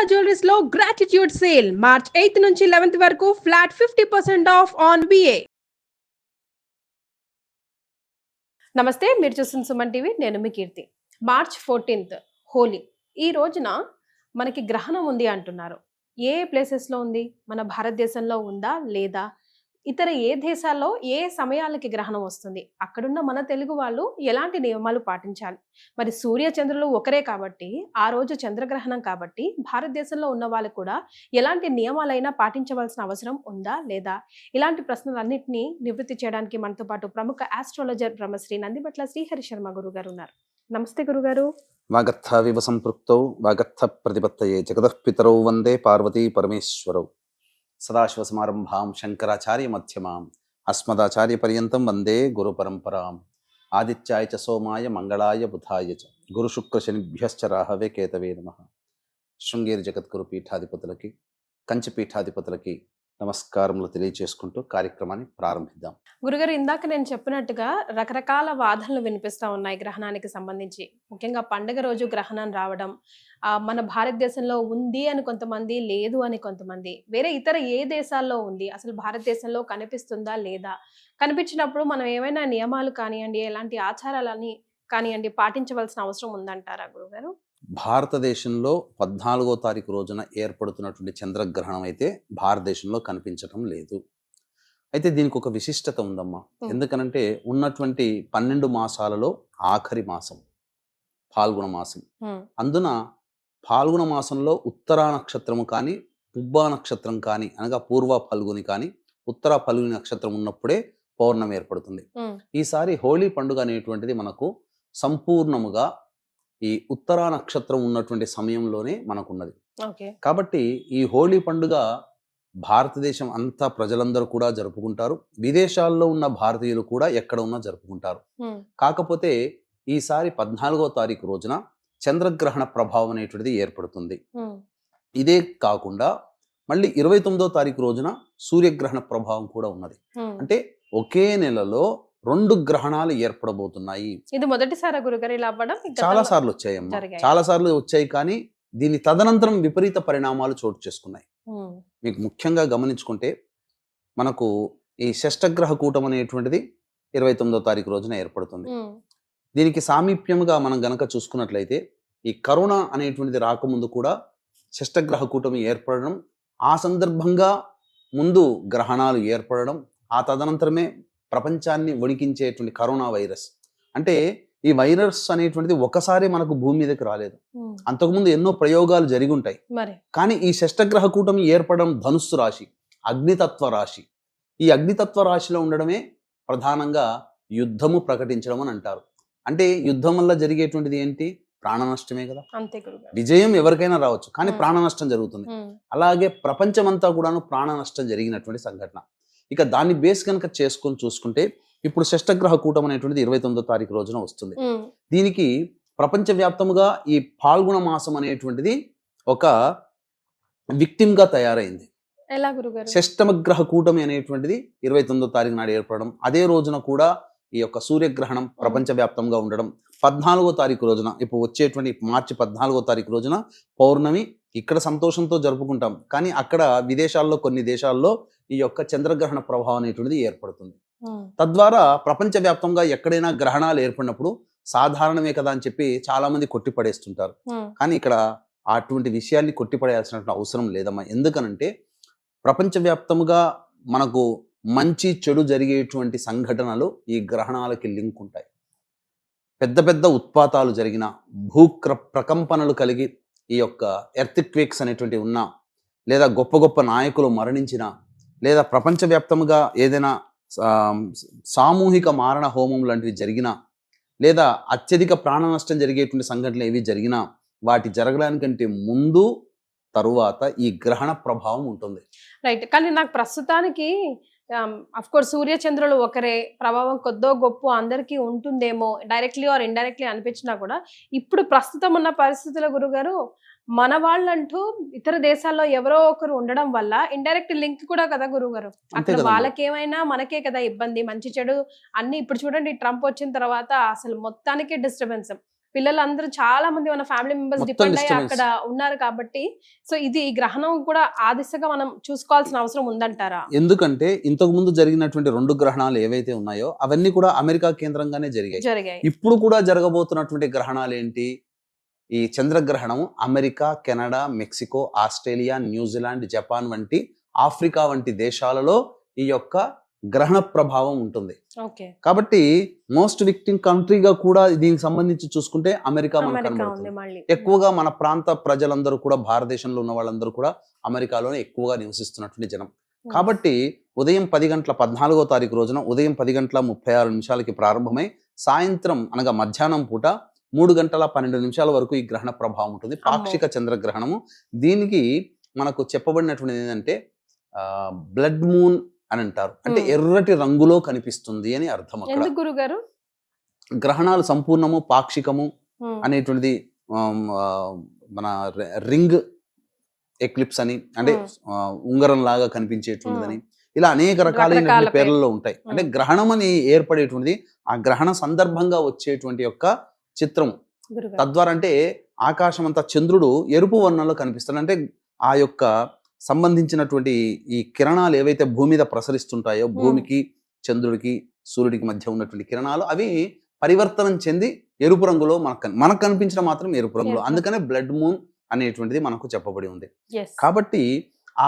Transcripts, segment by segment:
Jewelleries లో gratitude sale March 8 నుంచి 11th వరకు ఫ్లాట్ 50% ఆఫ్ ఆన్ బిఏ. నమస్తే, మీరు చూస్తున్న సుమన్ టీవీ. నేను మీ కీర్తి. March 14th Holi. ఈ రోజున మనకి గ్రహణం ఉంది అంటున్నారు. ఏ ప్లేసెస్ లో ఉంది? మన భారతదేశంలో ఉందా లేదా? ఇతర ఏ దేశాల్లో ఏ సమయాలకి గ్రహణం వస్తుంది? అక్కడున్న మన తెలుగు వాళ్ళు ఎలాంటి నియమాలు పాటించాలి? మరి సూర్య చంద్రులు ఒకరే కాబట్టి, ఆ రోజు చంద్రగ్రహణం కాబట్టి భారతదేశంలో ఉన్న వాళ్ళు కూడా ఎలాంటి నియమాలైనా పాటించవలసిన అవసరం ఉందా లేదా? ఇలాంటి ప్రశ్నలన్నింటినీ నివృత్తి చేయడానికి మనతో పాటు ప్రముఖ ఆస్ట్రాలజర్ బ్రహ్మశ్రీ నందిబట్ల శ్రీహరి శర్మ గురుగారు ఉన్నారు. నమస్తే గురుగారు. వాగర్థావివ సంపృక్తౌ వాగర్థ ప్రతిపత్తయే జగతః పితరౌ వందే పార్వతీ పరమేశ్వరౌ. సదాశివసమారంభాం శంకరాచార్య మధ్యమాం అస్మదాచార్య పర్యంతం వందే గురు పరంపరాం. ఆదిత్యాయ చ సోమాయ మంగళాయ బుధాయ చ గురు శుక్ర శనిభ్యశ్చ రాహవే కేతవే నమః. శృంగేరి జగద్గురు పీఠాధిపతులకి, కంచి పీఠాధిపతులకి నమస్కారములు తెలియజేసుకుంటూ కార్యక్రమాన్ని ప్రారంభిద్దాం. గురుగారు, ఇందాక నేను చెప్పినట్టుగా రకరకాల వాదనలు వినిపిస్తా ఉన్నాయి గ్రహణానికి సంబంధించి. ముఖ్యంగా పండుగ రోజు గ్రహణం రావడం, మన భారతదేశంలో ఉంది అని కొంతమంది, లేదు అని కొంతమంది, వేరే ఇతర ఏ దేశాల్లో ఉంది, అసలు భారతదేశంలో కనిపిస్తుందా లేదా, కనిపించినప్పుడు మనం ఏమైనా నియమాలు కానివ్వండి, ఎలాంటి ఆచారాలని కానివ్వండి పాటించవలసిన అవసరం ఉందంటారా గురుగారు? భారతదేశంలో 14వ తారీఖు రోజున ఏర్పడుతున్నటువంటి చంద్రగ్రహణం అయితే భారతదేశంలో కనిపించటం లేదు. అయితే దీనికి ఒక విశిష్టత ఉందమ్మా. ఎందుకనంటే ఉన్నటువంటి 12 మాసాలలో ఆఖరి మాసం ఫాల్గుణ మాసం. అందున ఫాల్గుణ మాసంలో ఉత్తరా నక్షత్రము కానీ, పుబ్బా నక్షత్రం కానీ, అనగా పూర్వ ఫల్గుని కానీ, ఉత్తర ఫల్గుని నక్షత్రం ఉన్నప్పుడే పౌర్ణమి ఏర్పడుతుంది. ఈసారి హోలీ పండుగ అనేటువంటిది మనకు సంపూర్ణముగా ఈ ఉత్తరా నక్షత్రం ఉన్నటువంటి సమయంలోనే మనకున్నది. కాబట్టి ఈ హోలీ పండుగ భారతదేశం అంతా ప్రజలందరూ కూడా జరుపుకుంటారు. విదేశాల్లో ఉన్న భారతీయులు కూడా ఎక్కడ ఉన్నా జరుపుకుంటారు. కాకపోతే ఈసారి 14వ తారీఖు రోజున చంద్రగ్రహణ ప్రభావం అనేటువంటిది ఏర్పడుతుంది. ఇదే కాకుండా మళ్ళీ 29వ తారీఖు రోజున సూర్యగ్రహణ ప్రభావం కూడా ఉన్నది. అంటే ఒకే నెలలో 2 గ్రహణాలు ఏర్పడబోతున్నాయి. ఇది మొదటిసారి గురుగారు ఇలా అవ్వడం? చాలా సార్లు వచ్చాయమ్మా, చాలా సార్లు వచ్చాయి. కానీ దీని తదనంతరం విపరీత పరిణామాలు చోటు చేసుకున్నాయి. మీకు ముఖ్యంగా గమనించుకుంటే మనకు ఈ షష్టగ్రహ కూటం అనేటువంటిది 29వ తారీఖు రోజున ఏర్పడుతుంది. దీనికి సామీప్యముగా మనం గనక చూసుకున్నట్లయితే ఈ కరోనా అనేటువంటిది రాకముందు కూడా షష్టగ్రహ కూటమి ఏర్పడడం, ఆ సందర్భంగా ముందు గ్రహణాలు ఏర్పడడం, ఆ తదనంతరమే ప్రపంచాన్ని వణికించేటువంటి కరోనా వైరస్. అంటే ఈ వైరస్ అనేటువంటిది ఒకసారి మనకు భూమి మీదకి రాలేదు. అంతకుముందు ఎన్నో ప్రయోగాలు జరిగి ఉంటాయి. కానీ ఈ షష్టగ్రహ కూటమి ఏర్పడడం ధనుస్సు రాశి, అగ్నితత్వ రాశి. ఈ అగ్నితత్వ రాశిలో ఉండడమే ప్రధానంగా యుద్ధము ప్రకటించడం అని అంటారు. అంటే యుద్ధం వల్ల జరిగేటువంటిది ఏంటి? ప్రాణ నష్టమే కదా. విజయం ఎవరికైనా రావచ్చు, కానీ ప్రాణ నష్టం జరుగుతుంది. అలాగే ప్రపంచమంతా కూడాను ప్రాణ నష్టం జరిగినటువంటి సంఘటన. ఇక దాన్ని బేస్ కనుక చేసుకొని చూసుకుంటే ఇప్పుడు షష్టగ్రహ కూటం అనేటువంటిది 29వ తారీఖు రోజున వస్తుంది. దీనికి ప్రపంచవ్యాప్తముగా ఈ ఫాల్గుణ మాసం అనేటువంటిది ఒక విక్టిమ్ గా తయారైంది. షష్టమగ్రహ కూటమి అనేటువంటిది 29వ తారీఖు నాడు ఏర్పడడం, అదే రోజున కూడా ఈ యొక్క సూర్యగ్రహణం ప్రపంచవ్యాప్తంగా ఉండడం, 14వ తారీఖు రోజున ఇప్పుడు వచ్చేటువంటి మార్చి 14వ తారీఖు రోజున పౌర్ణమి. ఇక్కడ సంతోషంతో జరుపుకుంటాం, కానీ అక్కడ విదేశాల్లో కొన్ని దేశాల్లో ఈ యొక్క చంద్రగ్రహణ ప్రభావం అనేటువంటిది ఏర్పడుతుంది. తద్వారా ప్రపంచవ్యాప్తంగా ఎక్కడైనా గ్రహణాలు ఏర్పడినప్పుడు సాధారణమే కదా అని చెప్పి చాలా మంది కొట్టిపడేస్తుంటారు. కానీ ఇక్కడ అటువంటి విషయాన్ని కొట్టిపడేయాల్సినటువంటి అవసరం లేదమ్మా. ఎందుకనంటే ప్రపంచవ్యాప్తంగా మనకు మంచి చెడు జరిగేటువంటి సంఘటనలు ఈ గ్రహణాలకి లింక్ ఉంటాయి. పెద్ద పెద్ద ఉత్పాతాలు జరిగిన, ప్రకంపనలు కలిగి ఈ యొక్క ఎర్త్క్వేక్స్ అనేటువంటి ఉన్నా, లేదా గొప్ప గొప్ప నాయకులు మరణించిన, లేదా ప్రపంచవ్యాప్తంగా ఏదైనా సామూహిక మారణ హోమం లాంటివి జరిగినా, లేదా అత్యధిక ప్రాణ నష్టం జరిగేటువంటి సంఘటనలు ఏవి జరిగినా వాటి జరగడానికంటే ముందు తరువాత ఈ గ్రహణ ప్రభావం ఉంటుంది. రైట్. కానీ నాకు ప్రస్తుతానికి అఫ్ కోర్స్ సూర్య చంద్రులు ఒకరే, ప్రభావం కొద్దో గొప్ప అందరికీ ఉంటుందేమో డైరెక్ట్లీ ఆర్ ఇండైరెక్ట్లీ అనిపించినా కూడా ఇప్పుడు ప్రస్తుతం ఉన్న పరిస్థితుల గురుగారు మన వాళ్ళంటూ ఇతర దేశాల్లో ఎవరో ఒకరు ఉండడం వల్ల ఇండైరెక్ట్ లింక్ కూడా కదా గురుగారు. అక్కడ వాళ్ళకేమైనా మనకే కదా ఇబ్బంది, మంచి చెడు అన్ని. ఇప్పుడు చూడండి, ట్రంప్ వచ్చిన తర్వాత అసలు మొత్తానికి డిస్టర్బెన్స్. పిల్లలందరూ చాలా మంది మన ఫ్యామిలీ మెంబర్స్ మొత్తం డిపెండ్ అయ్యి disturbance. అక్కడ ఉన్నారు కాబట్టి సో ఇది ఈ గ్రహణం కూడా ఆ దిశగా మనం చూసుకోవాల్సిన అవసరం ఉందంటారా? ఎందుకంటే ఇంతకు ముందు జరిగినటువంటి 2 గ్రహణాలు ఏవైతే ఉన్నాయో అవన్నీ కూడా అమెరికా కేంద్రంగానే జరిగాయి. జరిగాయి. ఇప్పుడు కూడా జరగబోతున్నటువంటి గ్రహణాలు ఏంటి? ఈ చంద్రగ్రహణం America, Canada, Mexico, Australia, New Zealand, Japan వంటి ఆఫ్రికా వంటి దేశాలలో ఈ యొక్క గ్రహణ ప్రభావం ఉంటుంది. ఓకే. కాబట్టి మోస్ట్ విక్టిమ్ కంట్రీగా కూడా దీనికి సంబంధించి చూసుకుంటే అమెరికా మనకు అమెరికా ఉంది కనబడుతుంది. మళ్ళీ. ఎక్కువగా మన ప్రాంత ప్రజలందరూ కూడా భారతదేశంలో ఉన్న వాళ్ళందరూ కూడా అమెరికాలోనే ఎక్కువగా నివసిస్తున్నటువంటి జనం. కాబట్టి ఉదయం 10 తారీఖు రోజున ఉదయం 10:36 ప్రారంభమై సాయంత్రం అనగా మధ్యాహ్నం పూట 3:12 వరకు ఈ గ్రహణ ప్రభావం ఉంటుంది. పాక్షిక చంద్రగ్రహణము. దీనికి మనకు చెప్పబడినటువంటిది ఏంటంటే బ్లడ్ మూన్ అని అంటారు. అంటే ఎర్రటి రంగులో కనిపిస్తుంది అని అర్థం. అక్కడ ఎందుకు గురుగారు? గ్రహణాలు సంపూర్ణము, పాక్షికము అనేటువంటిది మన రింగ్ ఎక్లిప్స్ అని, అంటే ఉంగరం లాగా కనిపించేటువంటిదని, ఇలా అనేక రకాలైన పేర్లలో ఉంటాయి. అంటే గ్రహణం అని ఏర్పడేటువంటిది ఆ గ్రహణ సందర్భంగా వచ్చేటువంటి యొక్క చిత్రము. తద్వారా అంటే ఆకాశం అంతా చంద్రుడు ఎరుపు వర్ణంలో కనిపిస్తాడు. అంటే ఆ యొక్క సంబంధించినటువంటి ఈ కిరణాలు ఏవైతే భూమి మీద ప్రసరిస్తుంటాయో, భూమికి, చంద్రుడికి, సూర్యుడికి మధ్య ఉన్నటువంటి కిరణాలు అవి పరివర్తనం చెంది ఎరుపు రంగులో మనకు కనిపించడం మాత్రం ఎరుపు రంగులో. అందుకనే బ్లడ్ మూన్ అనేటువంటిది మనకు చెప్పబడి ఉంది. కాబట్టి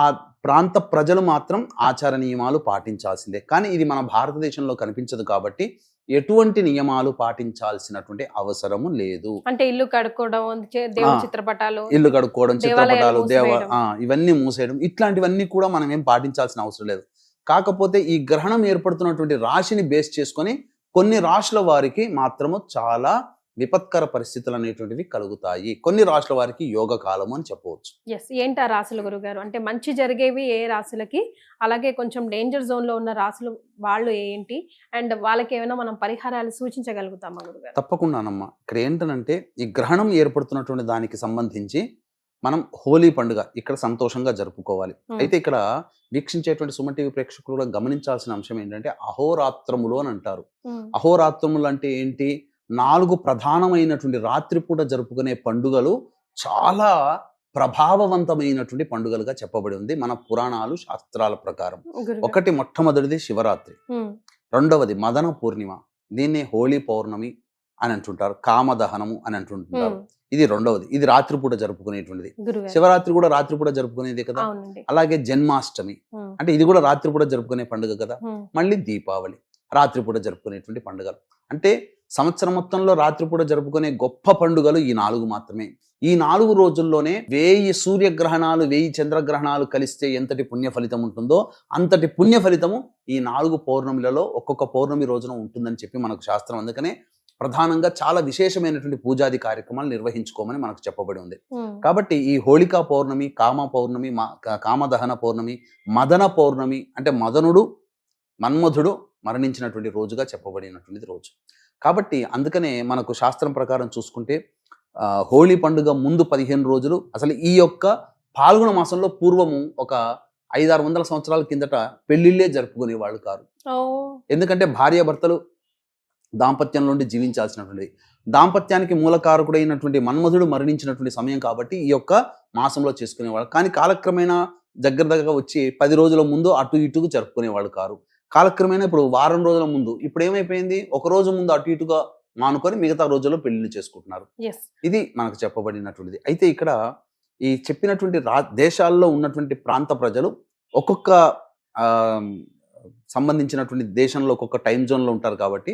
ఆ ప్రాంత ప్రజలు మాత్రం ఆచార నియమాలు పాటించాల్సిందే. కానీ ఇది మన భారతదేశంలో కనిపించదు కాబట్టి ఎటువంటి నియమాలు పాటించాల్సినటువంటి అవసరము లేదు. అంటే ఇల్లు కడుక్కోవడం, చిత్రపటాలు ఇవన్నీ మూసేయడం, ఇట్లాంటివన్నీ కూడా మనం ఏం పాటించాల్సిన అవసరం లేదు. కాకపోతే ఈ గ్రహణం ఏర్పడుతున్నటువంటి రాశిని బేస్ చేసుకొని కొన్ని రాశుల వారికి మాత్రము చాలా విపత్కర పరిస్థితులు అనేటువంటివి కలుగుతాయి. కొన్ని రాశుల వారికి యోగ కాలము అని చెప్పవచ్చు. ఏంటి ఆ రాశులు గురుగారు? అంటే మంచి జరిగేవి ఏ రాశులకి, అలాగే కొంచెం డేంజర్ జోన్ లో ఉన్న రాశులు వాళ్ళు ఏంటి, అండ్ వాళ్ళకి ఏమైనా మనం పరిహారాలు సూచించగలుగుతామా గురుగారు? తప్పకుండానమ్మా. ఇక్కడ ఏంటంటే ఈ గ్రహణం ఏర్పడుతున్నటువంటి దానికి సంబంధించి మనం హోలీ పండుగ ఇక్కడ సంతోషంగా జరుపుకోవాలి. అయితే ఇక్కడ వీక్షించేటువంటి సుమన్ టీవీ ప్రేక్షకులు కూడా గమనించాల్సిన అంశం ఏంటంటే అహోరాత్రములు అని అంటారు. అహోరాత్రములు అంటే ఏంటి? 4 ప్రధానమైనటువంటి రాత్రిపూట జరుపుకునే పండుగలు చాలా ప్రభావవంతమైనటువంటి పండుగలుగా చెప్పబడి ఉంది మన పురాణాలు, శాస్త్రాల ప్రకారం. ఒకటి మొట్టమొదటిది శివరాత్రి, రెండవది మదన పూర్ణిమ, దీన్నే హోలీ పౌర్ణమి అని అంటుంటారు, కామదహనము అని అంటుంటారు. ఇది రెండవది, ఇది రాత్రిపూట జరుపుకునేటువంటిది. శివరాత్రి కూడా రాత్రిపూట జరుపుకునేది కదా. అలాగే జన్మాష్టమి అంటే ఇది కూడా రాత్రిపూట జరుపుకునే పండుగ కదా. మళ్ళీ దీపావళి రాత్రిపూట జరుపుకునేటువంటి పండుగలు. అంటే సంవత్సరం మొత్తంలో రాత్రిపూట జరుపుకునే గొప్ప పండుగలు ఈ 4 మాత్రమే. ఈ 4 రోజుల్లోనే 1000 సూర్యగ్రహణాలు, 1000 చంద్రగ్రహణాలు కలిస్తే ఎంతటి పుణ్య ఫలితం ఉంటుందో అంతటి పుణ్య ఫలితము ఈ 4 పౌర్ణమిలలో ఒక్కొక్క పౌర్ణమి రోజున ఉంటుందని చెప్పి మనకు శాస్త్రం. అందుకనే ప్రధానంగా చాలా విశేషమైనటువంటి పూజాది కార్యక్రమాలు నిర్వహించుకోమని మనకు చెప్పబడి ఉంది. కాబట్టి ఈ హోళికా పౌర్ణమి, కామ పౌర్ణమి, కామదహన పౌర్ణమి, మదన పౌర్ణమి అంటే మన్మధుడు మరణించినటువంటి రోజుగా చెప్పబడినటువంటిది రోజు. కాబట్టి అందుకనే మనకు శాస్త్రం ప్రకారం చూసుకుంటే హోళీ పండుగ ముందు 15 రోజులు అసలు ఈ యొక్క పాల్గొన మాసంలో పూర్వము ఒక 500-600 సంవత్సరాల కిందట పెళ్లిళ్లే జరుపుకునే వాళ్ళు కారు. ఎందుకంటే భార్యాభర్తలు దాంపత్యంలో జీవించాల్సినటువంటిది, దాంపత్యానికి మూలకారకుడైనటువంటి మన్మధుడు మరణించినటువంటి సమయం కాబట్టి ఈ యొక్క మాసంలో చేసుకునేవాళ్ళు. కానీ కాలక్రమేణా దగ్గరగా వచ్చి 10 రోజుల ముందు అటు ఇటుకు జరుపుకునేవాళ్ళు కారు. కాలక్రమేణా ఇప్పుడు వారం రోజుల ముందు, ఇప్పుడు ఏమైపోయింది, ఒక రోజు ముందు అటు ఇటుగా మానుకొని మిగతా రోజుల్లో పెళ్లిళ్ళు చేసుకుంటున్నారు. ఇది మనకు చెప్పబడినటువంటిది. అయితే ఇక్కడ ఈ చెప్పినటువంటి దేశాల్లో ఉన్నటువంటి ప్రాంత ప్రజలు ఒక్కొక్క సంబంధించినటువంటి దేశంలో ఒక్కొక్క టైం జోన్ లో ఉంటారు కాబట్టి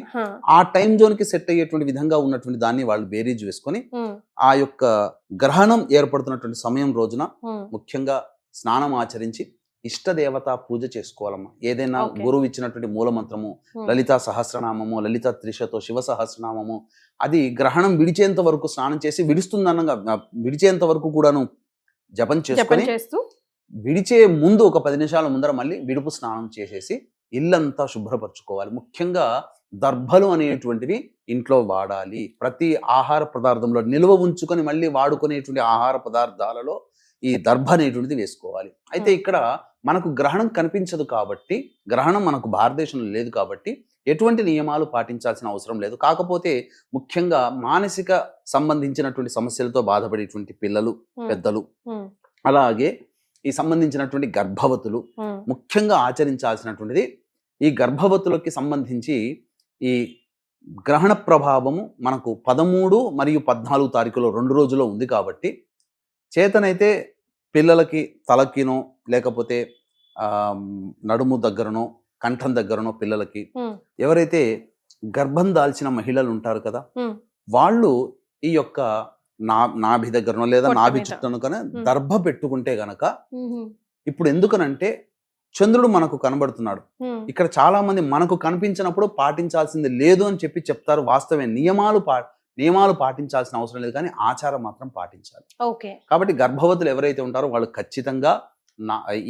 ఆ టైం జోన్ కి సెట్ అయ్యేటువంటి విధంగా ఉన్నటువంటి దాన్ని వాళ్ళు బేరీజ్ వేసుకొని ఆ యొక్క గ్రహణం ఏర్పడుతున్నటువంటి సమయం రోజున ముఖ్యంగా స్నానం ఆచరించి ఇష్ట దేవత పూజ చేసుకోవాలమ్మా. ఏదైనా గురువు ఇచ్చినటువంటి మూలమంత్రము, లలితా సహస్రనామము, లలిత త్రిశతో, శివ సహస్రనామము, అది గ్రహణం విడిచేంత వరకు స్నానం చేసి, విడిచేంత వరకు కూడాను జపం చేసుకొని విడిచే ముందు ఒక 10 నిమిషాల ముందర మళ్ళీ విడుపు స్నానం చేసేసి ఇల్లంతా శుభ్రపరచుకోవాలి. ముఖ్యంగా దర్భలు అనేటువంటివి ఇంట్లో వాడాలి. ప్రతి ఆహార పదార్థంలో నిల్వ ఉంచుకొని మళ్ళీ వాడుకునేటువంటి ఆహార పదార్థాలలో ఈ దర్భ అనేటువంటిది వేసుకోవాలి. అయితే ఇక్కడ మనకు గ్రహణం కనిపించదు కాబట్టి, గ్రహణం మనకు భారతదేశంలో లేదు కాబట్టి ఎటువంటి నియమాలు పాటించాల్సిన అవసరం లేదు. కాకపోతే ముఖ్యంగా మానసిక సంబంధించినటువంటి సమస్యలతో బాధపడేటువంటి పిల్లలు, పెద్దలు, అలాగే ఈ సంబంధించినటువంటి గర్భవతులు ముఖ్యంగా ఆచరించాల్సినటువంటిది, ఈ గర్భవతులకి సంబంధించి ఈ గ్రహణ ప్రభావము మనకు 13 మరియు 14 తారీఖులో 2 రోజుల్లో ఉంది కాబట్టి చేతనైతే పిల్లలకి తలకినో లేకపోతే నడుము దగ్గరనో కంఠం దగ్గరనో పిల్లలకి ఎవరైతే గర్భం దాల్చిన మహిళలు ఉంటారు కదా వాళ్ళు ఈ యొక్క నాభి దగ్గరనో లేదా నాభి చుట్టను కనుక దర్భ పెట్టుకుంటే గనక, ఇప్పుడు ఎందుకనంటే చంద్రుడు మనకు కనబడుతున్నాడు, ఇక్కడ చాలా మంది మనకు కనిపించినప్పుడు పాటించాల్సింది లేదు అని చెప్తారు. వాస్తవే, నియమాలు పాటించాల్సిన అవసరం లేదు, కానీ ఆచారం మాత్రం పాటించాలి. కాబట్టి గర్భవతులు ఎవరైతే ఉంటారో వాళ్ళు ఖచ్చితంగా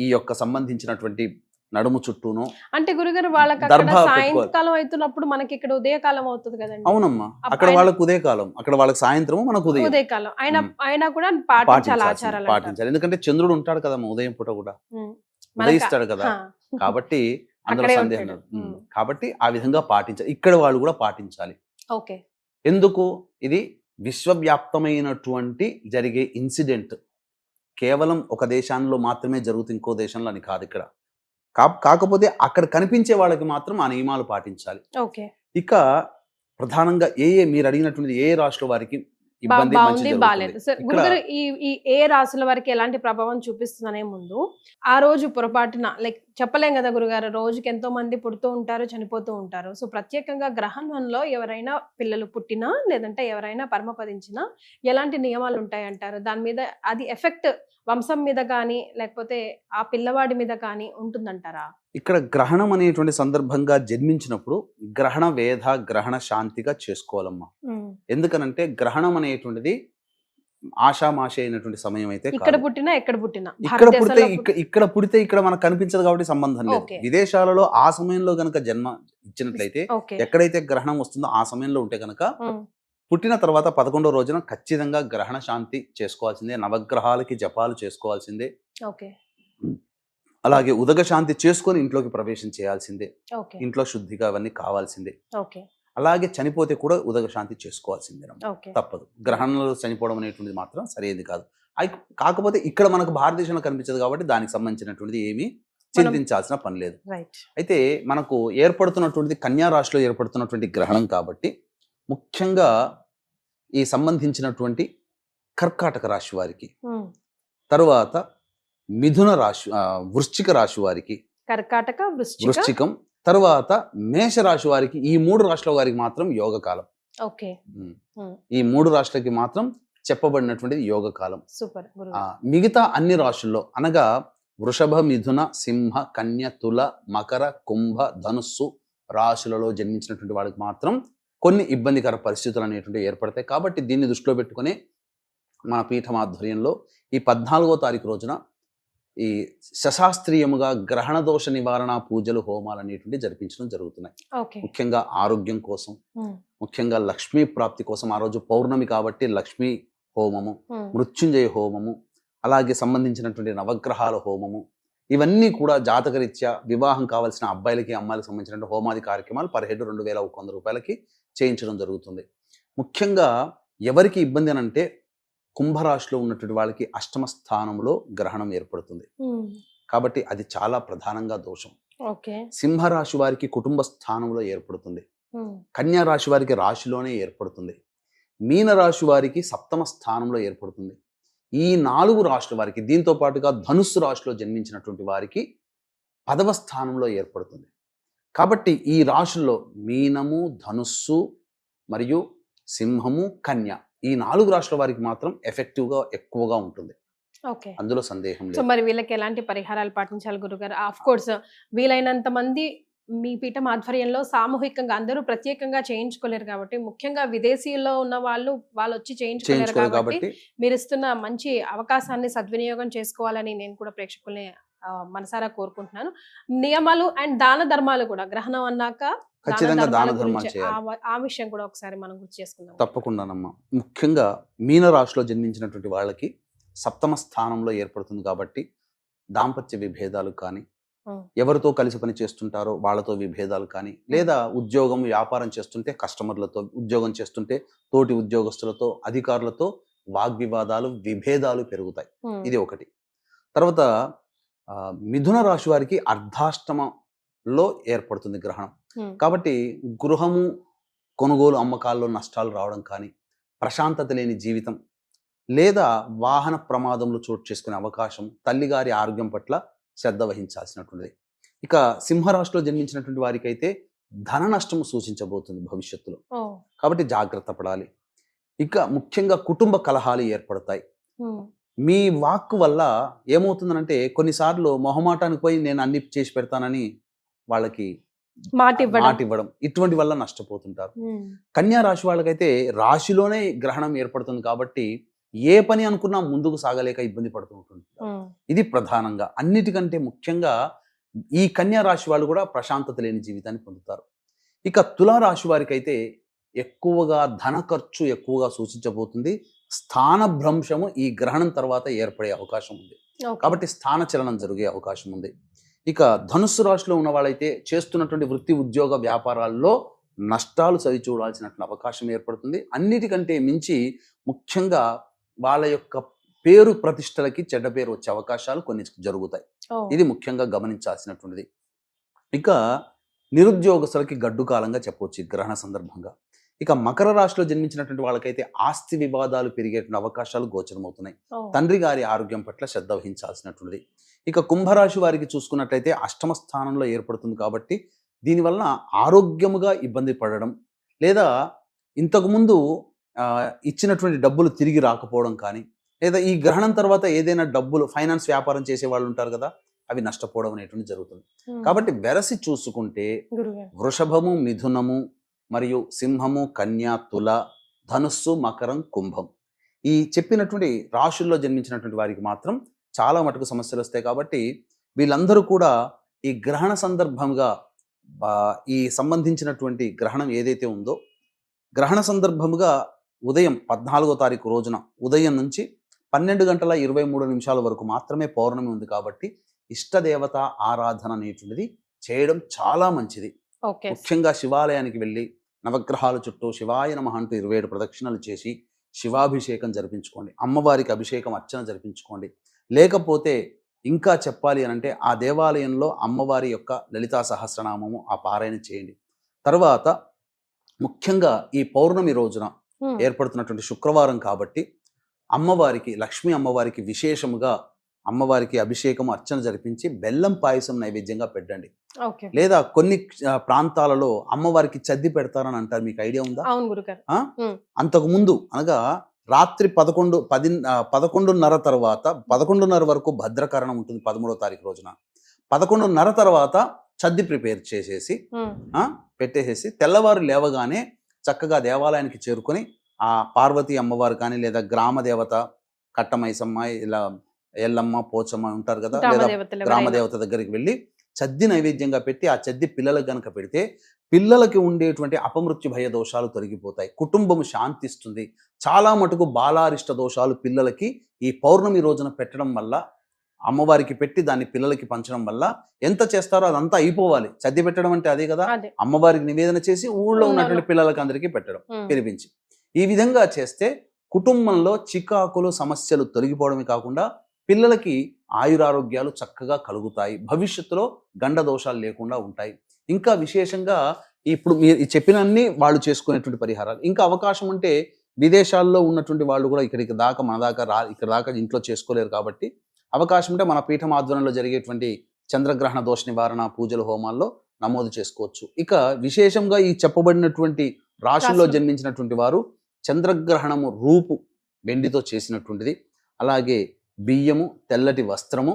ఈ యొక్క సంబంధించినటువంటి నడుము చుట్టూను అంటే గురుగారు వాళ్ళకి సాయంకాలం అవుతున్నప్పుడు మనకి ఇక్కడ ఉదయకాలం అవుతుంది కదండి. అవునమ్మా, అక్కడ వాళ్ళకి ఉదయకాలం, అక్కడ వాళ్ళకి సాయంత్రం, మనకు ఉదయకాలం అయినా కూడా పాటించాలి. ఎందుకంటే చంద్రుడు ఉంటాడు కదమ్మా ఉదయం పూట కూడా ఉదయిస్తాడు కదా, కాబట్టి అందులో సందేహం లేదు. కాబట్టి ఆ విధంగా పాటించాలి, ఇక్కడ వాళ్ళు కూడా పాటించాలి. ఎందుకు? ఇది విశ్వవ్యాప్తమైనటువంటి జరిగే ఇన్సిడెంట్, కేవలం ఒక దేశంలో మాత్రమే జరుగుతుంది, ఇంకో దేశంలో అని కాదు ఇక్కడ. కాకపోతే అక్కడ కనిపించే వాళ్ళకి మాత్రం ఆ నియమాలు పాటించాలి. ఇక ప్రధానంగా మీరు అడిగినటువంటి ఏ రాష్ట్ర వారికి ఇబ్బంది బాలేదు సార్. గురుగారు ఈ ఏ రాశుల వారికి ఎలాంటి ప్రభావం చూపిస్తుందనే ముందు, ఆ రోజు పొరపాటున లైక్ చెప్పలేం కదా గురుగారు, రోజుకి ఎంతో మంది పుడుతూ ఉంటారు, చనిపోతూ ఉంటారు. సో ప్రత్యేకంగా గ్రహణంలో ఎవరైనా పిల్లలు పుట్టినా లేదంటే ఎవరైనా పరమపదించినా ఎలాంటి నియమాలు ఉంటాయంటారు? దాని మీద అది ఎఫెక్ట్ వంశం మీద కానీ లేకపోతే ఆ పిల్లవాడి మీద కానీ ఉంటుందంటారా? ఇక్కడ గ్రహణం అనేటువంటి సందర్భంగా జన్మించినప్పుడు గ్రహణ వేద గ్రహణ శాంతిగా చేసుకోవాలమ్మా. ఎందుకనంటే గ్రహణం అనేటువంటిది ఆషామాషి అయినటువంటి సమయం అయితే ఇక్కడ పుట్టినా ఎక్కడ పుట్టినా, ఇక్కడ పుడితే ఇక్కడ మనకు కనిపించదు కాబట్టి సంబంధం లేదు. విదేశాలలో ఆ సమయంలో గనక జన్మ ఇచ్చినట్లయితే ఎక్కడైతే గ్రహణం వస్తుందో ఆ సమయంలో ఉంటే గనక పుట్టిన తర్వాత 11వ రోజున ఖచ్చితంగా గ్రహణ శాంతి చేసుకోవాల్సిందే, నవగ్రహాలకి జపాలు చేసుకోవాల్సిందే, అలాగే ఉదక శాంతి చేసుకొని ఇంట్లోకి ప్రవేశం చేయాల్సిందే, ఇంట్లో శుద్ధిగా అవన్నీ కావాల్సిందే. అలాగే చనిపోతే కూడా ఉదక శాంతి చేసుకోవాల్సిందే, తప్పదు. గ్రహణంలో చనిపోవడం అనేటువంటిది మాత్రం సరైనది కాదు. కాకపోతే ఇక్కడ మనకు భారతదేశంలో కనిపించదు కాబట్టి దానికి సంబంధించినటువంటిది ఏమీ చింతించాల్సిన పని లేదు. అయితే మనకు ఏర్పడుతున్నటువంటిది కన్యా రాశిలో ఏర్పడుతున్నటువంటి గ్రహణం కాబట్టి ముఖ్యంగా ఈ సంబంధించినటువంటి కర్కాటక రాశి వారికి, తరువాత మిథున రాశి వృశ్చిక రాశి వారికి, కర్కాటక వృశ్చికం, తరువాత మేష రాశి వారికి, ఈ 3 రాశుల వారికి మాత్రం యోగ కాలం. ఈ 3 రాశులకి మాత్రం చెప్పబడినటువంటిది యోగ కాలం. మిగతా అన్ని రాశుల్లో అనగా వృషభ, మిథున, సింహ, కన్య, తుల, మకర, కుంభ, ధనుస్సు రాశులలో జన్మించినటువంటి వాళ్ళకి మాత్రం కొన్ని ఇబ్బందికర పరిస్థితులు అనేటువంటి ఏర్పడతాయి. కాబట్టి దీన్ని దృష్టిలో పెట్టుకుని మన పీఠం ఆధ్వర్యంలో ఈ 14వ తారీఖు రోజున ఈ సశాస్త్రీయముగా గ్రహణ దోష నివారణ పూజలు, హోమాలు అనేటువంటి జరిపించడం జరుగుతున్నాయి. ముఖ్యంగా ఆరోగ్యం కోసం, ముఖ్యంగా లక్ష్మీ ప్రాప్తి కోసం. ఆ రోజు పౌర్ణమి కాబట్టి లక్ష్మీ హోమము, మృత్యుంజయ హోమము, అలాగే సంబంధించినటువంటి నవగ్రహాల హోమము, ఇవన్నీ కూడా జాతకరీత్యా వివాహం కావాల్సిన అబ్బాయిలకి అమ్మాయిలకు సంబంధించిన హోమాది కార్యక్రమాలు పర్ హెడ్ 2100 రూపాయలకి చేయించడం జరుగుతుంది. ముఖ్యంగా ఎవరికి ఇబ్బంది అని అంటే కుంభరాశిలో ఉన్నటువంటి వాళ్ళకి అష్టమ స్థానంలో గ్రహణం ఏర్పడుతుంది కాబట్టి అది చాలా ప్రధానంగా దోషం. సింహరాశి వారికి కుటుంబ స్థానంలో ఏర్పడుతుంది, కన్యా రాశి వారికి రాశిలోనే ఏర్పడుతుంది, మీన రాశి వారికి సప్తమ స్థానంలో ఏర్పడుతుంది. ఈ 4 రాశుల వారికి, దీంతో పాటుగా ధనుస్సు రాశిలో జన్మించినటువంటి వారికి 10వ స్థానంలో ఏర్పడుతుంది. కాబట్టి ఈ రాశుల్లో మీనము, ధనుస్సు మరియు సింహము, కన్య, ఈ 4 రాశుల వారికి మాత్రం ఎఫెక్టివ్గా ఎక్కువగా ఉంటుంది. అందులో సందేహం లేదు. సో మరి వీళ్ళకి ఎలాంటి పరిహారాలు పాటించాలి గురుగారు? ఆఫ్ కోర్స్ వీలైనంత మంది మీ పీఠం ఆధ్వర్యంలో సామూహికంగా అందరూ ప్రత్యేకంగా చేయించుకోలేరు కాబట్టి, ముఖ్యంగా విదేశీయుల్లో ఉన్న వాళ్ళు వచ్చి చేయించుకోలేరు కాబట్టి మీరు ఇస్తున్న మంచి అవకాశాన్ని సద్వినియోగం చేసుకోవాలని నేను కూడా ప్రేక్షకుల్ని మనసారా కోరుకుంటున్నాను. నియమాలు అండ్ దాన ధర్మాలు కూడా, గ్రహణం అన్నాక ఖచ్చితంగా దాన ధర్మాలు చేయాలి. ఆ విషయం కూడా ఒకసారి మనం గుర్తు చేసుకుందాం. తప్పకుండానమ్మా. ముఖ్యంగా మీన రాశిలో జన్మించినటువంటి వాళ్ళకి సప్తమ స్థానంలో ఏర్పడుతుంది కాబట్టి దాంపత్య విభేదాలు కానీ, ఎవరితో కలిసి పని చేస్తుంటారో వాళ్ళతో విభేదాలు కానీ, లేదా ఉద్యోగం వ్యాపారం చేస్తుంటే కస్టమర్లతో, ఉద్యోగం చేస్తుంటే తోటి ఉద్యోగస్తులతో, అధికారులతో వాగ్వివాదాలు, విభేదాలు పెరుగుతాయి. ఇది ఒకటి. తర్వాత మిథున రాశి వారికి అర్ధాష్టమంలో ఏర్పడుతుంది గ్రహణం. కాబట్టి గృహము కొనుగోలు అమ్మకాల్లో నష్టాలు రావడం కానీ, ప్రశాంతత లేని జీవితం, లేదా వాహన ప్రమాదంలో చోటు చేసుకునే అవకాశం, తల్లిగారి ఆరోగ్యం పట్ల శ్రద్ధ వహించాల్సినటువంటిది. ఇక సింహరాశిలో జన్మించినటువంటి వారికి అయితే ధన నష్టము సూచించబోతుంది భవిష్యత్తులో, కాబట్టి జాగ్రత్త పడాలి. ఇక ముఖ్యంగా కుటుంబ కలహాలు ఏర్పడతాయి. మీ వాక్కు వల్ల ఏమవుతుందనంటే కొన్నిసార్లు మొహమాటానికి పోయి నేను అన్ని చేసి పెడతానని వాళ్ళకి మాట ఇవ్వడం, ఇటువంటి వల్ల నష్టపోతుంటారు. కన్యా రాశి వాళ్ళకైతే రాశిలోనే గ్రహణం ఏర్పడుతుంది కాబట్టి ఏ పని అనుకున్నా ముందుకు సాగలేక ఇబ్బంది పడుతూ ఉంటుంది. ఇది ప్రధానంగా. అన్నిటికంటే ముఖ్యంగా ఈ కన్యా రాశి వాళ్ళు కూడా ప్రశాంతత లేని జీవితాన్ని పొందుతారు. ఇక తులారాశి వారికి అయితే ఎక్కువగా ధన ఖర్చు ఎక్కువగా సూచించబోతుంది. స్థాన భ్రంశము ఈ గ్రహణం తర్వాత ఏర్పడే అవకాశం ఉంది, కాబట్టి స్థాన చలనం జరిగే అవకాశం ఉంది. ఇక ధనుస్సు రాశిలో ఉన్న వాళ్ళైతే చేస్తున్నటువంటి వృత్తి ఉద్యోగ వ్యాపారాల్లో నష్టాలు సరి చూడాల్సినటువంటి అవకాశం ఏర్పడుతుంది. అన్నిటికంటే మించి ముఖ్యంగా వాళ్ళ యొక్క పేరు ప్రతిష్టలకి చెడ్డ పేరు వచ్చే అవకాశాలు కొన్ని జరుగుతాయి. ఇది ముఖ్యంగా గమనించాల్సినటువంటిది. ఇక నిరుద్యోగస్తులకి గడ్డు కాలంగా చెప్పవచ్చు ఈ గ్రహణ సందర్భంగా. ఇక మకర రాశిలో జన్మించినటువంటి వాళ్ళకైతే ఆస్తి వివాదాలు పెరిగేటువంటి అవకాశాలు గోచరమవుతున్నాయి. తండ్రి గారి ఆరోగ్యం పట్ల శ్రద్ధ వహించాల్సినటువంటిది. ఇక కుంభరాశి వారికి చూసుకున్నట్లయితే అష్టమ స్థానంలో ఏర్పడుతుంది కాబట్టి దీనివల్ల ఆరోగ్యముగా ఇబ్బంది పడడం, లేదా ఇంతకుముందు ఇచ్చినటువంటి డబ్బులు తిరిగి రాకపోవడం కానీ, లేదా ఈ గ్రహణం తర్వాత ఏదైనా డబ్బులు ఫైనాన్స్ వ్యాపారం చేసే వాళ్ళు ఉంటారు కదా, అవి నష్టపోవడం అనేటువంటి జరుగుతుంది. కాబట్టి వెరసి చూసుకుంటే వృషభము, మిథునము, మరియు సింహము, కన్య, తుల, ధనుస్సు, మకరం, కుంభం, ఈ చెప్పినటువంటి రాశుల్లో జన్మించినటువంటి వారికి మాత్రం చాలా మటుకు సమస్యలు వస్తాయి. కాబట్టి వీళ్ళందరూ కూడా ఈ గ్రహణ సందర్భంగా ఈ సంబంధించినటువంటి గ్రహణం ఏదైతే ఉందో, గ్రహణ సందర్భముగా ఉదయం 14వ తారీఖు రోజున ఉదయం నుంచి 12:23 వరకు మాత్రమే పౌర్ణమి ఉంది. కాబట్టి ఇష్టదేవత ఆరాధన అనేటువంటిది చేయడం చాలా మంచిది. ముఖ్యంగా శివాలయానికి వెళ్ళి నవగ్రహాల చుట్టూ శివాయ నమః అంటూ 27 ప్రదక్షిణలు చేసి శివాభిషేకం జరిపించుకోండి. అమ్మవారికి అభిషేకం అర్చన జరిపించుకోండి. లేకపోతే ఇంకా చెప్పాలి అని అంటే ఆ దేవాలయంలో అమ్మవారి యొక్క లలితా సహస్రనామము ఆ పారాయణ చేయండి. తర్వాత ముఖ్యంగా ఈ పౌర్ణమి రోజున ఏర్పడుతున్నటువంటి శుక్రవారం కాబట్టి అమ్మవారికి, లక్ష్మీ అమ్మవారికి విశేషముగా అమ్మవారికి అభిషేకం అర్చన జరిపించి బెల్లం పాయసం నైవేద్యంగా పెట్టండి. లేదా కొన్ని ప్రాంతాలలో అమ్మవారికి చద్ది పెడతారని అంటారు, మీకు ఐడియా ఉందా? అంతకు ముందు అనగా రాత్రి 11:30 తర్వాత 11:30 వరకు భద్రకరణం ఉంటుంది 13వ తారీఖు రోజున. 11:30 తర్వాత చద్ది ప్రిపేర్ చేసేసి పెట్టేసేసి తెల్లవారు లేవగానే చక్కగా దేవాలయానికి చేరుకొని ఆ పార్వతీ అమ్మవారు కానీ, లేదా గ్రామ దేవత కట్టమైసమ్మ, ఇలా ఎల్లమ్మ, పోచమ్మ ఉంటారు కదా, లేదా గ్రామ దేవత దగ్గరికి వెళ్ళి చద్ది నైవేద్యంగా పెట్టి ఆ చద్ది పిల్లలకు గనక పెడితే పిల్లలకి ఉండేటువంటి అపమృత్యు భయ దోషాలు తొలగిపోతాయి, కుటుంబము శాంతిస్తుంది. చాలా మటుకు బాలారిష్ట దోషాలు పిల్లలకి ఈ పౌర్ణమి రోజున పెట్టడం వల్ల, అమ్మవారికి పెట్టి దాన్ని పిల్లలకి పంచడం వల్ల ఎంత చేస్తారో అదంతా అయిపోవాలి. చద్ది పెట్టడం అంటే అదే కదా, అమ్మవారికి నివేదన చేసి ఊళ్ళో ఉన్నటువంటి పిల్లలకి అందరికీ పెట్టడం పిలిపించి. ఈ విధంగా చేస్తే కుటుంబంలో చికాకులు, సమస్యలు తొలగిపోవడమే కాకుండా పిల్లలకి ఆయురారోగ్యాలు చక్కగా కలుగుతాయి. భవిష్యత్తులో గండ దోషాలు లేకుండా ఉంటాయి. ఇంకా విశేషంగా ఇప్పుడు మీరు చెప్పినన్ని వాళ్ళు చేసుకునేటువంటి పరిహారాలు, ఇంకా అవకాశం ఉంటే విదేశాల్లో ఉన్నటువంటి వాళ్ళు కూడా ఇక్కడికి దాకా మన దాకా ఇక్కడ దాకా ఇంట్లో చేసుకోలేరు. కాబట్టి అవకాశం ఉంటే మన పీఠం ఆధ్వర్యంలో జరిగేటువంటి చంద్రగ్రహణ దోష నివారణ పూజలు, హోమాల్లో నమోదు చేసుకోవచ్చు. ఇక విశేషంగా ఈ చెప్పబడినటువంటి రాశుల్లో జన్మించినటువంటి వారు చంద్రగ్రహణము రూపు వెండితో చేసినటువంటిది, అలాగే బియ్యము, తెల్లటి వస్త్రము,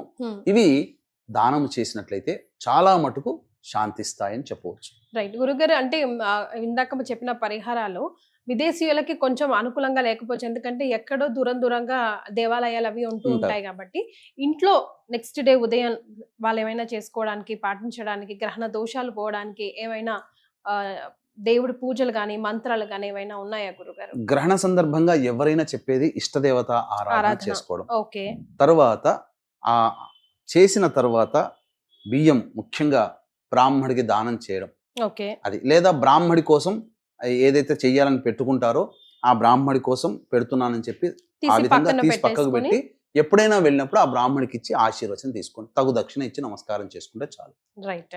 ఇవి దానము చేసినట్లయితే చాలా మటుకు శాంతిస్తాయని చెప్పవచ్చు. రైట్ గురుగారు, అంటే ఇందాక చెప్పిన పరిహారాలు విదేశీయులకి కొంచెం అనుకూలంగా లేకపోవచ్చు, ఎందుకంటే ఎక్కడో దూరంగా దేవాలయాలు అవి ఉంటూ ఉంటాయి. కాబట్టి ఇంట్లో నెక్స్ట్ డే ఉదయం వాళ్ళు ఏమైనా చేసుకోవడానికి, పాటించడానికి, గ్రహణ దోషాలు పోవడానికి ఏమైనా దేవుడి పూజలు కానీ, మంత్రాలు కానీ ఏమైనా ఉన్నాయా గురుగారు? గ్రహణ సందర్భంగా ఎవరైనా చెప్పేది ఇష్టదేవత ఆరాధన చేసుకోవడం. తర్వాత ఆ చేసిన తర్వాత బియ్యం ముఖ్యంగా బ్రాహ్మడికి దానం చేయడం, ఓకే. అది లేదా బ్రాహ్మడి కోసం ఏదైతే చెయ్యాలని పెట్టుకుంటారో ఆ బ్రాహ్మడి కోసం పెడుతున్నానని చెప్పి ఆ తీసి విధంగా పక్కన తీసి పక్కకు పెట్టేసుకొని పెట్టి ఎప్పుడైనా వెళ్ళినప్పుడు ఆ బ్రాహ్మడికి ఇచ్చి ఆశీర్వచనం తీసుకోండి, తగు దక్షిణ ఇచ్చి నమస్కారం చేసుకుంటే చాలు. రైట్.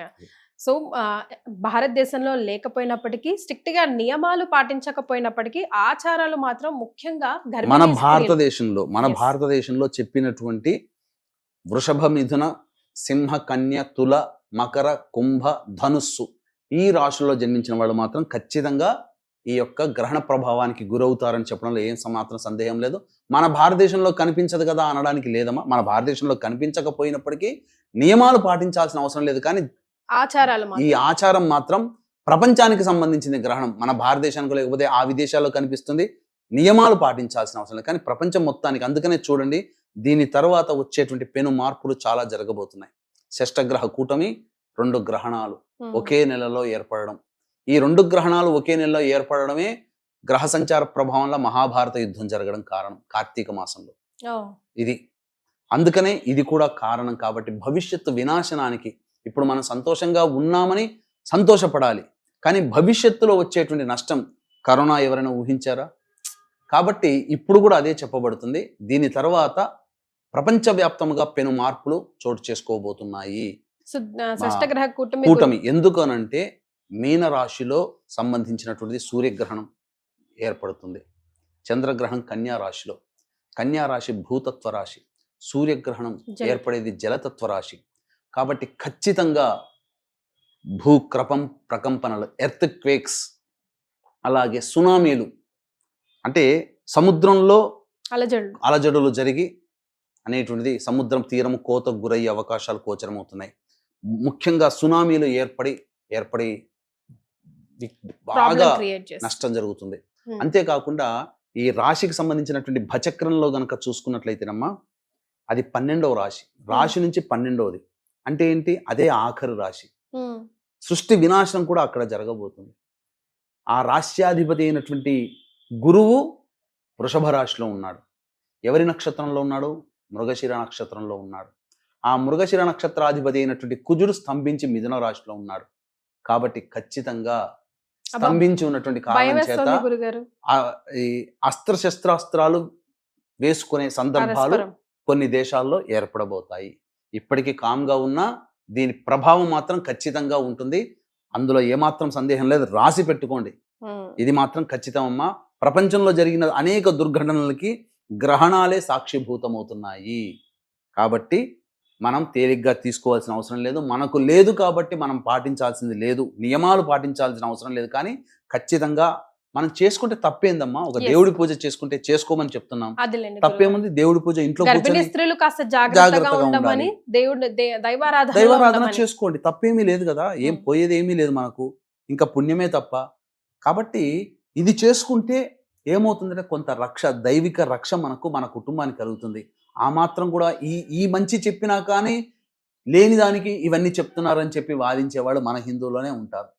సో భారతదేశంలో లేకపోయినప్పటికీ స్ట్రిక్ట్ గా నియమాలు పాటించకపోయినప్పటికీ ఆచారాలు మాత్రం ముఖ్యంగా మన గర్భిణీ స్త్రీలు. భారతదేశంలో Yes. భారతదేశంలో చెప్పినటువంటి వృషభ, మిథున, సింహ, కన్య, తుల, మకర, కుంభ, ధనుస్సు ఈ రాశుల్లో జన్మించిన వాళ్ళు మాత్రం ఖచ్చితంగా ఈ యొక్క గ్రహణ ప్రభావానికి గురవుతారని చెప్పడంలో ఏం సమాత్రం సందేహం లేదు. మన భారతదేశంలో కనిపించదు కదా అనడానికి లేదమ్మా. మన భారతదేశంలో కనిపించకపోయినప్పటికీ నియమాలు పాటించాల్సిన అవసరం లేదు. కానీ ఆచారాలు ఈ మాత్రం ఆచారం మాత్రం ప్రపంచానికి సంబంధించింది. గ్రహణం మన భారతదేశానికి లేకపోతే ఆ విదేశాల్లో కనిపిస్తుంది. నియమాలు పాటించాల్సిన అవసరం లేదు. కానీ ప్రపంచం మొత్తానికి, అందుకనే చూడండి దీని తర్వాత వచ్చేటువంటి పెను మార్పులు చాలా జరగబోతున్నాయి. షష్టగ్రహ కూటమి, 2 గ్రహణాలు ఒకే నెలలో ఏర్పడడం. ఈ 2 గ్రహణాలు ఒకే నెలలో ఏర్పడడమే గ్రహ సంచార ప్రభావంలో మహాభారత యుద్ధం జరగడం కారణం కార్తీక మాసంలో. ఇది అందుకనే ఇది కూడా కారణం. కాబట్టి భవిష్యత్తు వినాశనానికి ఇప్పుడు మనం సంతోషంగా ఉన్నామని సంతోషపడాలి. కానీ భవిష్యత్తులో వచ్చేటువంటి నష్టం కరోనా ఎవరైనా ఊహించారా? కాబట్టి ఇప్పుడు కూడా అదే చెప్పబడుతుంది. దీని తర్వాత ప్రపంచవ్యాప్తంగా పెను మార్పులు చోటు చేసుకోబోతున్నాయి. షష్టగ్రహ కూటమి ఎందుకనంటే మీన రాశిలో సంబంధించినటువంటిది సూర్యగ్రహణం ఏర్పడుతుంది. చంద్రగ్రహణం కన్యా రాశిలో, కన్యా రాశి భూతత్వ రాశి, సూర్యగ్రహణం ఏర్పడేది జలతత్వ రాశి. కాబట్టి ఖచ్చితంగా ప్రకంపనలు, ఎర్త్ క్వేక్స్, అలాగే సునామీలు, అంటే సముద్రంలో అలజడులు జరిగి అనేటువంటిది సముద్రం తీరం కోతకు గురయ్యే అవకాశాలు గోచరమవుతున్నాయి. ముఖ్యంగా సునామీలు ఏర్పడి బాగా నష్టం జరుగుతుంది. అంతేకాకుండా ఈ రాశికి సంబంధించినటువంటి భచక్రంలో గనక చూసుకున్నట్లయితేనమ్మా అది 12వ రాశి. రాశి నుంచి 12వది అంటే ఏంటి? అదే ఆఖరు రాశి. సృష్టి వినాశనం కూడా అక్కడ జరగబోతుంది. ఆ రాశ్యాధిపతి అయినటువంటి గురువు వృషభ రాశిలో ఉన్నాడు. ఎవరి నక్షత్రంలో ఉన్నాడు? మృగశిర నక్షత్రంలో ఉన్నాడు. ఆ మృగశిర నక్షత్రాధిపతి అయినటువంటి కుజుడు స్తంభించి మిథున రాశిలో ఉన్నాడు. కాబట్టి ఖచ్చితంగా స్తంభించి ఉన్నటువంటి కారణం చేత ఈ అస్త్రశస్త్రాస్త్రాలు వేసుకునే సందర్భాలు కొన్ని దేశాల్లో ఏర్పడబోతాయి. ఇప్పటికీ కామ్గా ఉన్నా దీని ప్రభావం మాత్రం ఖచ్చితంగా ఉంటుంది. అందులో ఏమాత్రం సందేహం లేదు. రాసి పెట్టుకోండి, ఇది మాత్రం ఖచ్చితమమ్మా. ప్రపంచంలో జరిగిన అనేక దుర్ఘటనలకి గ్రహణాలే సాక్షిభూతమవుతున్నాయి. కాబట్టి మనం తేలిగ్గా తీసుకోవాల్సిన అవసరం లేదు. మనకు లేదు కాబట్టి మనం పాటించాల్సింది లేదు, నియమాలు పాటించాల్సిన అవసరం లేదు. కానీ ఖచ్చితంగా మనం చేసుకుంటే తప్పేందమ్మా? ఒక దేవుడి పూజ చేసుకుంటే చేసుకోమని చెప్తున్నాం, తప్పేముంది? దేవుడి పూజ ఇంట్లో జాగ్రత్తగా ఉండమని, దైవారాధన చేసుకోండి, తప్పేమీ లేదు కదా. ఏం పోయేది ఏమీ లేదు మనకు, ఇంకా పుణ్యమే తప్ప. కాబట్టి ఇది చేసుకుంటే ఏమవుతుందంటే కొంత రక్ష, దైవిక రక్ష మన కుటుంబానికి కలుగుతుంది. ఆ మాత్రం కూడా ఈ మంచి చెప్పినా కానీ లేని దానికి ఇవన్నీ చెప్తున్నారని చెప్పి వాదించేవాళ్ళు మన హిందువులోనే ఉంటారు.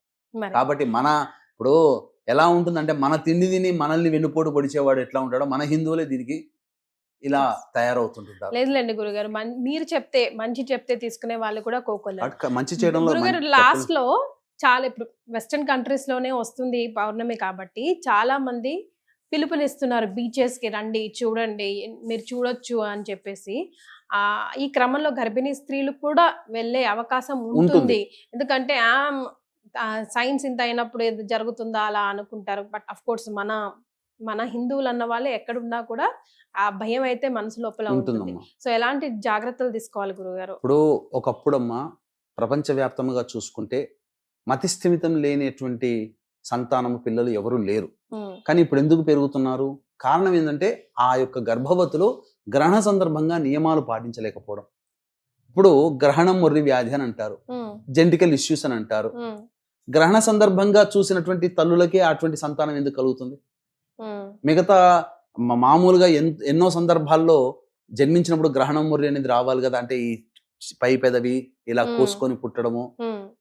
కాబట్టి ఇప్పుడు ఎలా ఉంటుందంటే మన తిండి తిని మనల్ని వెన్నుపోటు పొడిచేవాడు ఎట్లా ఉంటాడో మన హిందువులే దీనికి ఇలా తయారవుతుంటారు. లేదులేండి గురుగారు, మీరు మంచి చెప్తే తీసుకునే వాళ్ళు కూడా కోకోలేదు. మంచి చేయడంలో లాస్ట్ లో చాలా ఇప్పుడు వెస్టర్న్ కంట్రీస్ లోనే వస్తుంది పౌర్ణమి కాబట్టి చాలా మంది పిలుపునిస్తున్నారు, బీచెస్ కి రండి, చూడండి, మీరు చూడొచ్చు అని చెప్పేసి. ఈ క్రమంలో గర్భిణీ స్త్రీలు కూడా వెళ్ళే అవకాశం ఉంటుంది. ఎందుకంటే సైన్స్ ఇంత అయినప్పుడు ఏది జరుగుతుందా అలా అనుకుంటారు. బట్ అఫ్ కోర్స్ మన హిందువులు అన్న వాళ్ళు ఎక్కడున్నా కూడా ఆ భయం అయితే మనసు లోపల ఉంటుంది. సో ఎలాంటి జాగ్రత్తలు తీసుకోవాలి గురుగారు? ఇప్పుడు ఒకప్పుడమ్మా ప్రపంచవ్యాప్తంగా చూసుకుంటే మతిస్థిమితం లేనటువంటి సంతానము పిల్లలు ఎవరు లేరు. కానీ ఇప్పుడు ఎందుకు పెరుగుతున్నారు? కారణం ఏంటంటే ఆ యొక్క గర్భవతులు గ్రహణ సందర్భంగా నియమాలు పాటించలేకపోవడం. ఇప్పుడు గ్రహణం మొర్రి వ్యాధి అని అంటారు, జెనెటికల్ ఇష్యూస్ అని అంటారు. గ్రహణ సందర్భంగా చూసినటువంటి తల్లులకే అటువంటి సంతానం ఎందుకు కలుగుతుంది? మిగతా మామూలుగా ఎన్నో సందర్భాల్లో జన్మించినప్పుడు గ్రహణం మొర్రి అనేది రావాలి కదా. అంటే ఈ పై పెదవి ఇలా కోసుకొని పుట్టడము,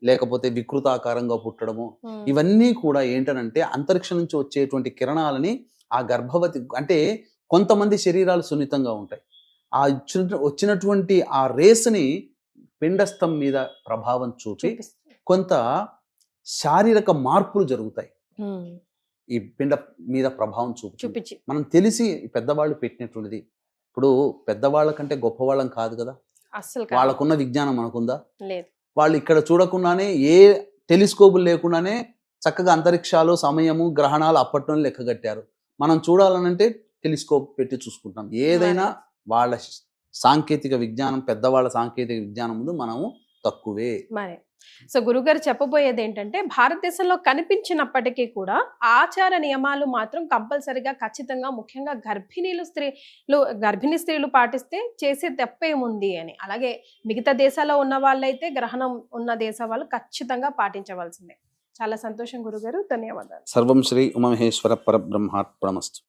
లేకపోతే వికృతాకారంగా పుట్టడము, ఇవన్నీ కూడా ఏంటనంటే అంతరిక్షం నుంచి వచ్చేటువంటి కిరణాలని ఆ గర్భవతి, అంటే కొంతమంది శరీరాలు సున్నితంగా ఉంటాయి, ఆ వచ్చినటువంటి ఆ రేస్ని పిండస్థం మీద ప్రభావం చూపి చూపిస్తుంది. కొంత శారీరక మార్పులు జరుగుతాయి. ఉమ్, ఈ పిండ మీద ప్రభావం చూపుతుంది. చూపించి మనం తెలిసి పెద్దవాళ్ళు పెట్టినటువంటిది. ఇప్పుడు పెద్దవాళ్ళ కంటే గొప్పవాళ్ళం కాదు కదా. అస్సలు కాదు. వాళ్ళకున్న విజ్ఞానం మనకుందా? లేదు. వాళ్ళు ఇక్కడ చూడకుండానే ఏ టెలిస్కోపులు లేకుండానే చక్కగా అంతరిక్షాలు, సమయము, గ్రహణాలు అప్పట్లోనే లెక్కగట్టారు. మనం చూడాలనంటే టెలిస్కోప్ పెట్టి చూసుకుంటాం. ఏదైనా వాళ్ళ సాంకేతిక విజ్ఞానం, పెద్దవాళ్ళ సాంకేతిక విజ్ఞానం ముందు మనము తక్కువే. మరి సో గురుగారు చెప్పబోయేది ఏంటంటే, భారతదేశంలో కనిపించినప్పటికీ కూడా ఆచార నియమాలు మాత్రం కంపల్సరిగా ఖచ్చితంగా, ముఖ్యంగా గర్భిణీ స్త్రీలు పాటిస్తే చేసే తప్పేముంది అని. అలాగే మిగతా దేశాల్లో ఉన్న వాళ్ళైతే, గ్రహణం ఉన్న దేశ వాళ్ళు ఖచ్చితంగా పాటించవలసిందే. చాలా సంతోషం గురుగారు, ధన్యవాదాలు. సర్వం శ్రీ ఉమామహేశ్వర పరబ్రహ్మార్పణమస్తు.